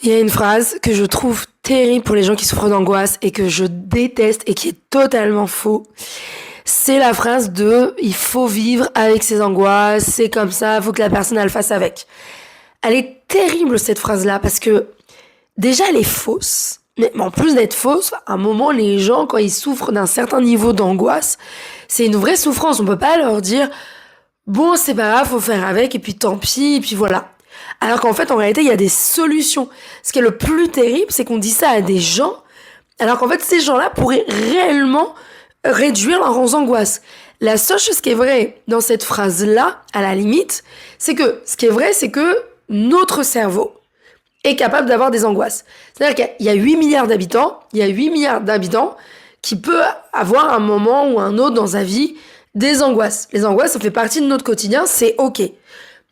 Il y a une phrase que je trouve terrible pour les gens qui souffrent d'angoisse et que je déteste et qui est totalement faux. C'est la phrase de « il faut vivre avec ses angoisses, c'est comme ça, il faut que la personne elle le fasse avec ». Elle est terrible cette phrase-là parce que déjà elle est fausse. Mais en plus d'être fausse, à un moment les gens quand ils souffrent d'un certain niveau d'angoisse, c'est une vraie souffrance. On peut pas leur dire bon c'est pas grave, faut faire avec et puis tant pis et puis voilà. Alors qu'en fait en réalité il y a des solutions. Ce qui est le plus terrible c'est qu'on dit ça à des gens alors qu'en fait ces gens-là pourraient réellement réduire leurs angoisses. La seule chose qui est vraie dans cette phrase-là, à la limite, c'est que ce qui est vrai, c'est que notre cerveau est capable d'avoir des angoisses. C'est-à-dire qu'il y a 8 milliards d'habitants, il y a 8 milliards d'habitants qui peuvent avoir un moment ou un autre dans sa vie des angoisses. Les angoisses, ça fait partie de notre quotidien, c'est ok.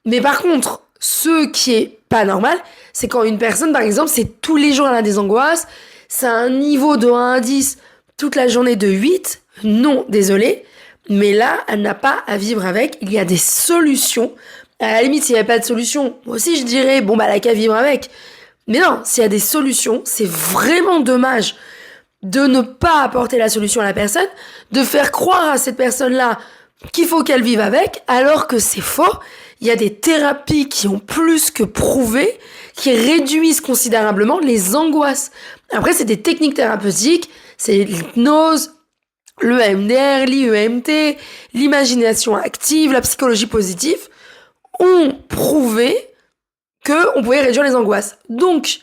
Mais par contre, ce qui est pas normal, c'est quand une personne, par exemple, c'est tous les jours elle a des angoisses, c'est un niveau de 1 à 10, toute la journée de 8, non, désolé, mais là, elle n'a pas à vivre avec, il y a des solutions. À la limite, s'il n'y avait pas de solution, moi aussi je dirais, bon bah elle a qu'à vivre avec. Mais non, s'il y a des solutions, c'est vraiment dommage de ne pas apporter la solution à la personne, de faire croire à cette personne-là qu'il faut qu'elle vive avec, alors que c'est faux. Il y a des thérapies qui ont plus que prouvé, qui réduisent considérablement les angoisses. Après, c'est des techniques thérapeutiques, c'est l'hypnose, le MDR, l'IEMT, l'imagination active, la psychologie positive, ont prouvé qu'on pouvait réduire les angoisses. Donc,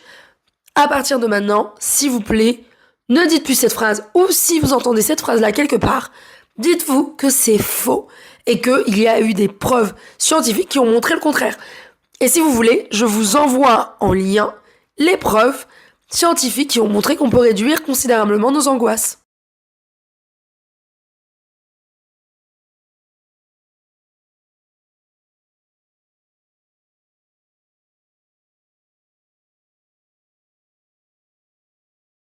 à partir de maintenant, s'il vous plaît, ne dites plus cette phrase, ou si vous entendez cette phrase-là quelque part, dites-vous que c'est faux et qu'il y a eu des preuves scientifiques qui ont montré le contraire. Et si vous voulez, je vous envoie en lien les preuves scientifiques qui ont montré qu'on peut réduire considérablement nos angoisses.